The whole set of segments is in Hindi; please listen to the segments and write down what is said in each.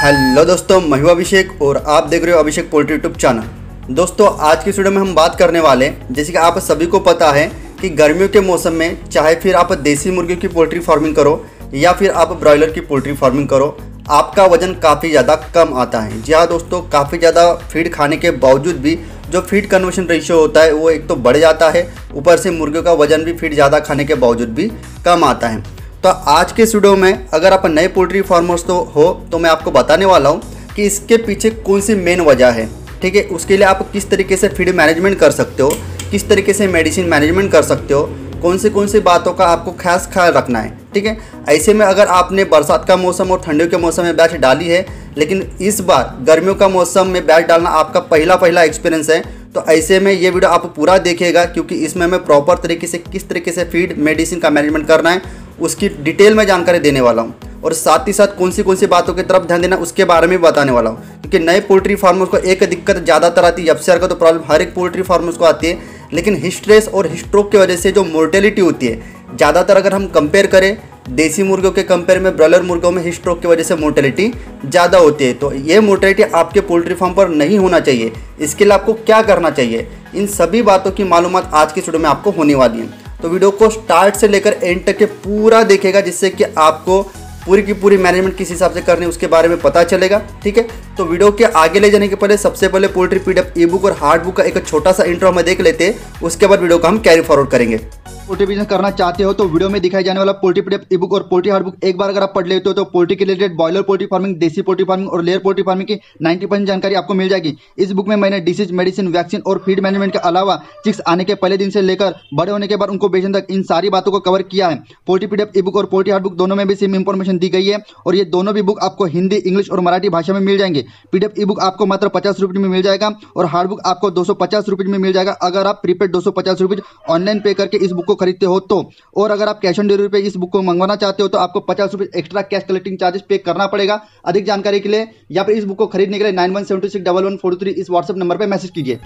हेलो दोस्तों, मैं हूं अभिषेक और आप देख रहे हो अभिषेक पोल्ट्री यूट्यूब चैनल। दोस्तों आज की वीडियो में हम बात करने वाले हैं, जैसे कि आप सभी को पता है कि गर्मियों के मौसम में चाहे फिर आप देसी मुर्गियों की पोल्ट्री फार्मिंग करो या फिर आप ब्रॉयलर की पोल्ट्री फार्मिंग करो, आपका वजन काफ़ी ज़्यादा कम आता है। जी हाँ दोस्तों, काफ़ी ज़्यादा फीड खाने के बावजूद भी जो फीड कन्वर्शन रेशियो होता है वो एक तो बढ़ जाता है, ऊपर से मुर्गियों का वजन भी फीड ज़्यादा खाने के बावजूद भी कम आता है। तो आज के इस वीडियो में अगर आप नए पोल्ट्री फार्मर्स तो मैं आपको बताने वाला हूँ कि इसके पीछे कौन सी मेन वजह है। ठीक है, उसके लिए आप किस तरीके से फीड मैनेजमेंट कर सकते हो, किस तरीके से मेडिसिन मैनेजमेंट कर सकते हो, कौन सी बातों का आपको खास ख्याल रखना है। ठीक है, ऐसे में अगर आपने बरसात का मौसम और ठंडियों के मौसम में बैच डाली है, लेकिन इस बार गर्मियों का मौसम में बैच डालना आपका पहला एक्सपीरियंस है, तो ऐसे में ये वीडियो आप पूरा देखिएगा, क्योंकि इसमें मैं प्रॉपर तरीके से किस तरीके से फीड मेडिसिन का मैनेजमेंट करना है उसकी डिटेल में जानकारी देने वाला हूँ, और साथ ही साथ कौन सी बातों की तरफ ध्यान देना उसके बारे में बताने वाला हूँ। क्योंकि नए पोल्ट्री फार्मर्स को एक दिक्कत ज़्यादातर आती है, एफसीआर का तो प्रॉब्लम हर एक पोल्ट्री फार्मर्स को आती है, लेकिन हिस्ट्रेस और हिस्ट्रोक की वजह से जो मोर्टेलिटी होती है ज़्यादातर, अगर हम कंपेयर करें देसी मुर्गों के कंपेयर में ब्रॉयलर मुर्गों में हिस्ट्रोक की वजह से मोर्टेलिटी ज़्यादा होती है। तो ये मोर्टेलिटी आपके पोल्ट्री फार्म पर नहीं होना चाहिए। इसके लिए आपको क्या करना चाहिए, इन सभी बातों की मालूमात आज की वीडियो में आपको होने वाली है। तो वीडियो को स्टार्ट से लेकर एंड तक के पूरा देखेगा, जिससे कि आपको पूरी की पूरी मैनेजमेंट किस हिसाब से करनी है उसके बारे में पता चलेगा। ठीक है, तो वीडियो के आगे ले जाने के पहले सबसे पहले पोल्ट्री पीडीएफ ई बुक और हार्ड बुक का एक छोटा सा इंट्रो हम देख लेते हैं, उसके बाद वीडियो को हम कैरी फॉरवर्ड करेंगे। पोल्ट्री बिजनेस करना चाहते हो तो वीडियो में दिखाई जाने वाला पोल्ट्री पीडीएफ ई बुक और पोल्ट्री हार्ड बुक एक बार अगर आप पढ़ लेते हो तो पोल्ट्री के रिलेटेड बॉयलर पोल्ट्री फार्मिंग, देसी पोल्ट्री फार्मिंग और लेयर पोल्ट्री फार्मिंग की 90% जानकारी आपको मिल जाएगी। इस बुक में मैंने डिसीज, मेडिसिन, वैक्सीन और फीड मैनेजमेंट के अलावा चिक्स आने के पहले दिन से लेकर बड़े होने के बाद उनको बेचने तक इन सारी बातों को कवर किया है। पोल्ट्री पीडीएफ ई बुक और पोल्ट्री हार्ड बुक दोनों में भी सेम इंफॉर्मेशन दी गई है, और ये दोनों भी बुक आपको हिंदी, इंग्लिश और मराठी भाषा में मिल जाएंगे। पीडीएफ ई बुक आपको मात्र 50 रुपये में मिल जाएगा और हार्ड बुक आपको 250 रुपये में मिल जाएगा, अगर आप प्रीपेड 250 रुपये ऑनलाइन पे करके इस बुक को खरीदते हो तो। और अगर आप कैश ऑन डिलीवरी पे इस बुक को मंगवाना चाहते हो तो आपको 50 रुपये एक्स्ट्रा कैश कलेक्टिंग चार्जेस पे करना पड़ेगा। अधिक जानकारी के लिए या फिर इस बुक को खरीदने के लिए 91761143 इस व्हाट्सएप नंबर पर मैसेज कीजिए।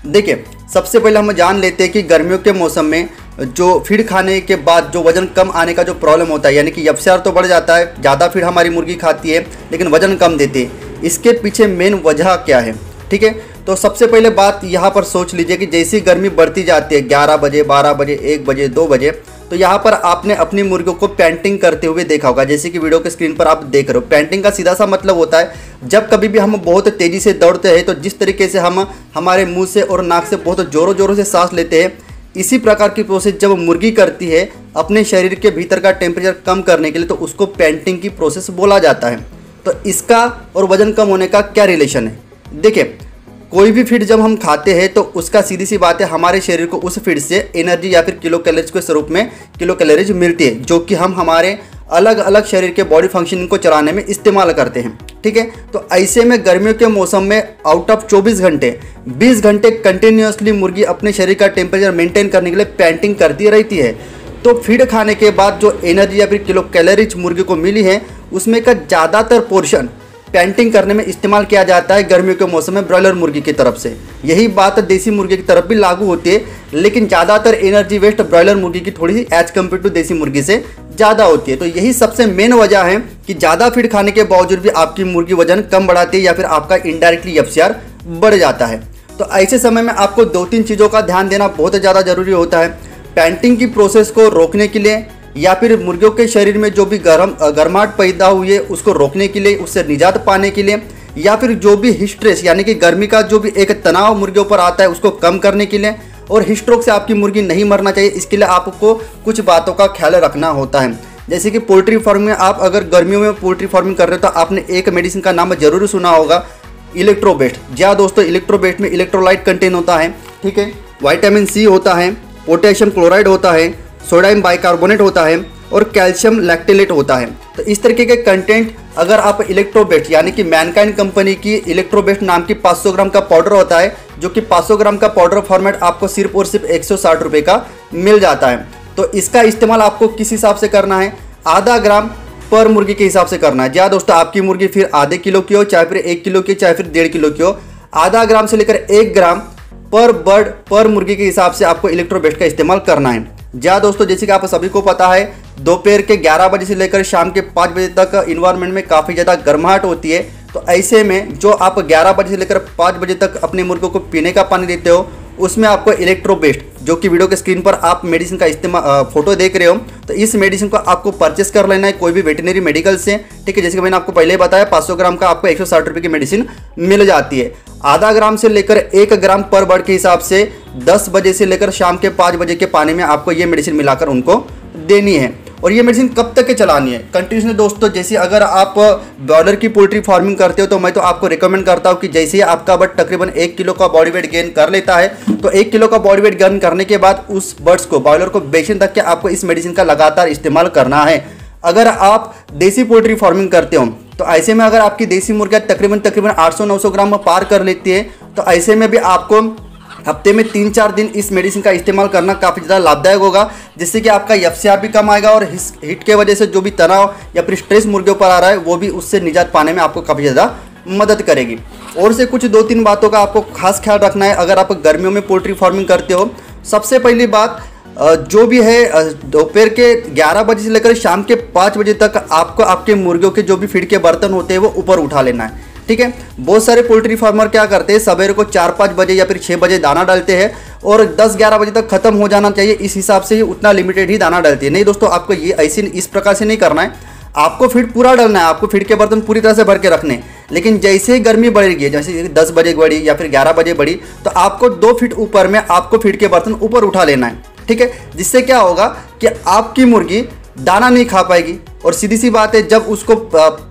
देखिए, सबसे पहले हम जान लेते हैं कि गर्मियों के मौसम में जो फीड खाने के बाद जो वजन कम आने का जो प्रॉब्लम होता है, यानी कि एफसीआर तो बढ़ जाता है, ज़्यादा फीड हमारी मुर्गी खाती है लेकिन वजन कम देती है, इसके पीछे मेन वजह क्या है। ठीक है, तो सबसे पहले बात यहाँ पर सोच लीजिए कि जैसी गर्मी बढ़ती जाती है 11 बजे, 12 बजे, 1 बजे, 2 बजे, तो यहाँ पर आपने अपनी मुर्गियों को पैंटिंग करते हुए देखा होगा, जैसे कि वीडियो के स्क्रीन पर आप देख रहे हो। पैंटिंग का सीधा सा मतलब होता है जब कभी भी हम बहुत तेज़ी से दौड़ते हैं तो जिस तरीके से हम हमारे मुंह से और नाक से बहुत ज़ोरों से सांस लेते हैं, इसी प्रकार की प्रोसेस जब मुर्गी करती है अपने शरीर के भीतर का टेम्परेचर कम करने के लिए, तो उसको पैंटिंग की प्रोसेस बोला जाता है। तो इसका और वजन कम होने का क्या रिलेशन है? देखिए, कोई भी फीड जब हम खाते हैं तो उसका सीधी सी बात है हमारे शरीर को उस फीड से एनर्जी या फिर किलो कैलोरीज के स्वरूप में किलो कैलोरीज मिलती है, जो कि हम हमारे अलग अलग शरीर के बॉडी फंक्शनिंग को चलाने में इस्तेमाल करते हैं। ठीक है, तो ऐसे में गर्मियों के मौसम में आउट ऑफ 24 घंटे 20 घंटे कंटिन्यूसली मुर्गी अपने शरीर का टेम्परेचर मेंटेन करने के लिए पैंटिंग करती रहती है। तो फीड खाने के बाद जो एनर्जी या फिर किलो कैलोरीज मुर्गी को मिली है, उसमें का ज़्यादातर पोर्शन पैंटिंग करने में इस्तेमाल किया जाता है गर्मियों के मौसम में ब्रॉयलर मुर्गी की तरफ से। यही बात देसी मुर्गी की तरफ भी लागू होती है, लेकिन ज़्यादातर एनर्जी वेस्ट ब्रॉयलर मुर्गी की थोड़ी सी एज कम्पेयर टू देसी मुर्गी से ज़्यादा होती है। तो यही सबसे मेन वजह है कि ज़्यादा फीड खाने के बावजूद भी आपकी मुर्गी वजन कम बढ़ाती है या फिर आपका इनडायरेक्टली एफसीआर बढ़ जाता है। तो ऐसे समय में आपको 2-3 चीज़ों का ध्यान देना बहुत ज़्यादा ज़रूरी होता है। पैंटिंग की प्रोसेस को रोकने के लिए, या फिर मुर्गियों के शरीर में जो भी गर्माहट पैदा हुई है उसको रोकने के लिए, उससे निजात पाने के लिए, या फिर जो भी हिस्ट्रेस यानी कि गर्मी का जो भी एक तनाव मुर्गियों पर आता है उसको कम करने के लिए, और हिस्ट्रोक से आपकी मुर्गी नहीं मरना चाहिए, इसके लिए आपको कुछ बातों का ख्याल रखना होता है। जैसे कि पोल्ट्री फार्मिंग में आप अगर गर्मियों में पोल्ट्री फार्मिंग कर रहे हो तो आपने एक मेडिसिन का नाम जरूर सुना होगा, इलेक्ट्रोबेस्ट। जी हाँ दोस्तों, इलेक्ट्रोबेस्ट में इलेक्ट्रोलाइट कंटेन होता है। ठीक है, विटामिन सी होता है, पोटेशियम क्लोराइड होता है, सोडियम बाइकार्बोनेट होता है और कैल्शियम लैक्टेलेट होता है। तो इस तरीके के कंटेंट अगर आप इलेक्ट्रोबेस्ट यानी कि मैनकाइंड कंपनी की इलेक्ट्रोबेस्ट नाम की 500 ग्राम का पाउडर होता है, जो कि 500 ग्राम का पाउडर फॉर्मेट आपको सिर्फ और सिर्फ 160 रुपये का मिल जाता है। तो इसका इस्तेमाल आपको किस हिसाब से करना है? आधा ग्राम पर मुर्गी के हिसाब से करना है। जी हाँ दोस्तों, आपकी मुर्गी फिर आधे किलो की हो, चाहे फिर 1 किलो की, चाहे फिर 1.5 किलो की हो, आधा ग्राम से लेकर 1 ग्राम पर बर्ड पर मुर्गी के हिसाब से आपको इलेक्ट्रोबेस्ट का इस्तेमाल करना है। जी हाँ दोस्तों, जैसे कि आप सभी को पता है दोपहर के 11 बजे से लेकर शाम के 5 बजे तक इन्वायरमेंट में काफ़ी ज़्यादा गर्माहट होती है। तो ऐसे में जो आप 11 बजे से लेकर 5 बजे तक अपने मुर्गों को पीने का पानी देते हो, उसमें आपको इलेक्ट्रोबेस्ट, जो कि वीडियो के स्क्रीन पर आप मेडिसिन का इस्तेमाल फोटो देख रहे हो, तो इस मेडिसिन को आपको परचेस कर लेना है कोई भी वेटनरी मेडिकल से। ठीक है, जैसे कि मैंने आपको पहले बताया 500 ग्राम का आपको 160 रुपये की मेडिसिन मिल जाती है। आधा ग्राम से लेकर 1 ग्राम पर बर्ड के हिसाब से 10 बजे से लेकर शाम के 5 बजे के पानी में आपको ये मेडिसिन मिलाकर उनको देनी है। और ये मेडिसिन कब तक के चलानी है? कंटिन्यूसली दोस्तों। जैसे अगर आप ब्रॉयलर की पोल्ट्री फार्मिंग करते हो तो मैं तो आपको रिकमेंड करता हूँ कि जैसे ही आपका बर्ड तकरीबन 1 किलो का बॉडी वेट गेन कर लेता है, तो 1 किलो का बॉडी वेट गेन करने के बाद उस बर्ड्स को, ब्रॉयलर को बेचने तक के आपको इस मेडिसिन का लगातार इस्तेमाल करना है। अगर आप देसी पोल्ट्री फार्मिंग करते हो तो ऐसे में अगर आपकी देसी मुर्गियाँ तकरीबन 800-900 ग्राम पार कर लेती है, तो ऐसे में भी आपको हफ्ते में 3-4 दिन इस मेडिसिन का इस्तेमाल करना काफ़ी ज़्यादा लाभदायक होगा, जिससे कि आपका एफसीआर भी कम आएगा और हीट के वजह से जो भी तनाव या फिर स्ट्रेस मुर्गियों पर आ रहा है वो भी उससे निजात पाने में आपको काफ़ी ज़्यादा मदद करेगी। और से कुछ 2-3 बातों का आपको खास ख्याल रखना है अगर आप गर्मियों में पोल्ट्री फार्मिंग करते हो। सबसे पहली बात, जो भी है दोपहर के 11 बजे से लेकर शाम के 5 बजे तक आपको आपके मुर्गियों के जो भी फीड के बर्तन होते हैं वो ऊपर उठा लेना है। ठीक है, बहुत सारे पोल्ट्री फार्मर क्या करते हैं, सवेरे को 4-5 बजे या फिर 6 बजे दाना डालते हैं और 10-11 बजे तक खत्म हो जाना चाहिए, इस हिसाब से ही उतना लिमिटेड ही दाना डालती है। नहीं दोस्तों, आपको ये ऐसे इस प्रकार से नहीं करना है। आपको फीड पूरा डालना है, आपको फीड के बर्तन पूरी तरह से भर के रखने। लेकिन जैसे ही गर्मी बढ़ेगी, जैसे 10 बजे बढ़ी या फिर 11 बजे बढ़ी, तो आपको 2 फीट ऊपर में आपको फीड के बर्तन ऊपर उठा लेना है। ठीक है, जिससे क्या होगा कि आपकी मुर्गी दाना नहीं खा पाएगी। और सीधी सी बात है, जब उसको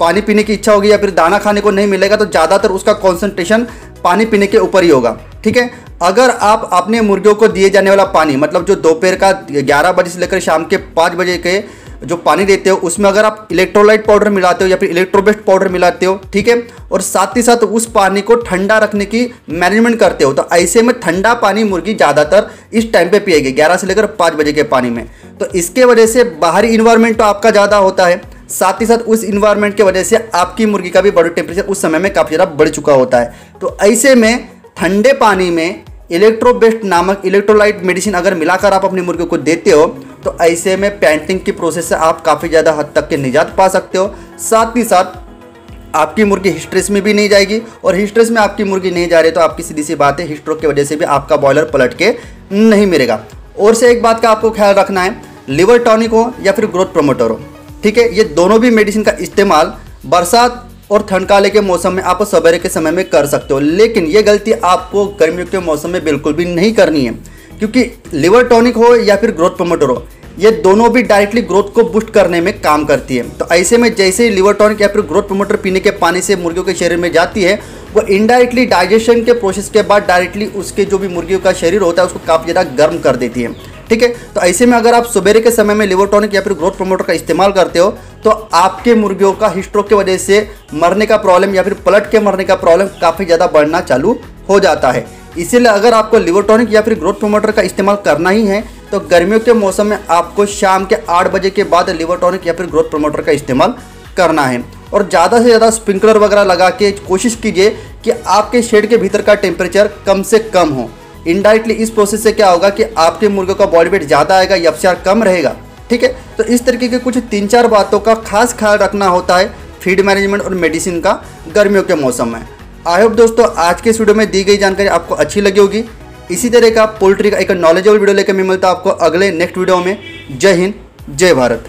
पानी पीने की इच्छा होगी या फिर दाना खाने को नहीं मिलेगा तो ज़्यादातर उसका कॉन्सेंट्रेशन पानी पीने के ऊपर ही होगा। ठीक है, अगर आप अपने मुर्गियों को दिए जाने वाला पानी, मतलब जो दोपहर का 11 बजे से लेकर शाम के 5 बजे के जो पानी देते हो, उसमें अगर आप इलेक्ट्रोलाइट पाउडर मिलाते हो या फिर इलेक्ट्रोबेस्ट पाउडर मिलाते हो, ठीक है, और साथ ही साथ उस पानी को ठंडा रखने की मैनेजमेंट करते हो, तो ऐसे में ठंडा पानी मुर्गी ज़्यादातर इस टाइम पे पिएगी 11 से लेकर 5 बजे के पानी में। तो इसके वजह से बाहरी इन्वायरमेंट तो आपका ज़्यादा होता है, साथ ही साथ उस इन्वायरमेंट की वजह से आपकी मुर्गी का भी बॉडी टेम्परेचर उस समय में काफ़ी ज़्यादा बढ़ चुका होता है। तो ऐसे में ठंडे पानी में इलेक्ट्रोबेस्ट नामक इलेक्ट्रोलाइट मेडिसिन अगर मिलाकर आप अपनी मुर्गियों को देते हो, तो ऐसे में पैंटिंग की प्रोसेस से आप काफ़ी ज़्यादा हद तक के निजात पा सकते हो। साथ ही साथ आपकी मुर्गी हिस्ट्रेस में भी नहीं जाएगी, और हिस्ट्रेस में आपकी मुर्गी नहीं जा रही तो आपकी सीधी सी बात है, हिस्ट्रोक की वजह से भी आपका बॉयलर पलट के नहीं मरेगा। और से एक बात का आपको ख्याल रखना है, लिवर टॉनिक हो या फिर ग्रोथ प्रमोटर हो, ठीक है, ये दोनों भी मेडिसिन का इस्तेमाल बरसात और ठंडकाले के मौसम में आप सवेरे के समय में कर सकते हो। लेकिन ये गलती आपको गर्मियों के मौसम में बिल्कुल भी नहीं करनी है, क्योंकि लिवर टॉनिक हो या फिर ग्रोथ प्रमोटर हो, ये दोनों भी डायरेक्टली ग्रोथ को बूस्ट करने में काम करती है। तो ऐसे में जैसे ही लिवर टॉनिक या फिर ग्रोथ प्रमोटर पीने के पानी से मुर्गियों के शरीर में जाती है, वो इनडायरेक्टली डाइजेशन के प्रोसेस के बाद डायरेक्टली उसके जो भी मुर्गियों का शरीर होता है उसको काफ़ी ज़्यादा गर्म कर देती है। ठीक है, तो ऐसे में अगर आप सवेरे के समय में लिवर टॉनिक या फिर ग्रोथ प्रमोटर का इस्तेमाल करते हो, तो आपके मुर्गियों का हिस्ट्रोक की वजह से मरने का प्रॉब्लम या फिर पलट के मरने का प्रॉब्लम काफ़ी ज़्यादा बढ़ना चालू हो जाता है। इसीलिए अगर आपको लिवर टॉनिक या फिर ग्रोथ प्रमोटर का इस्तेमाल करना ही है, तो गर्मियों के मौसम में आपको शाम के 8 बजे के बाद लिवर टॉनिक या फिर ग्रोथ प्रमोटर का इस्तेमाल करना है। और ज़्यादा से ज़्यादा स्प्रिंकलर वगैरह लगा के कोशिश कीजिए कि आपके शेड के भीतर का टेम्परेचर कम से कम हो। इनडायरेक्टली इस प्रोसेस से क्या होगा कि आपके मुर्गों का बॉडी वेट ज़्यादा आएगा, एफसीआर कम रहेगा। ठीक है, तो इस तरीके के कुछ 3-4 बातों का खास ख्याल रखना होता है फीड मैनेजमेंट और मेडिसिन का गर्मियों के मौसम में। आई होप दोस्तों आज के इस वीडियो में दी गई जानकारी आपको अच्छी लगी होगी। इसी तरह का पोल्ट्री का एक नॉलेजेबल वीडियो लेकर मैं मिलता हूं आपको अगले नेक्स्ट वीडियो में। जय हिंद, जय भारत।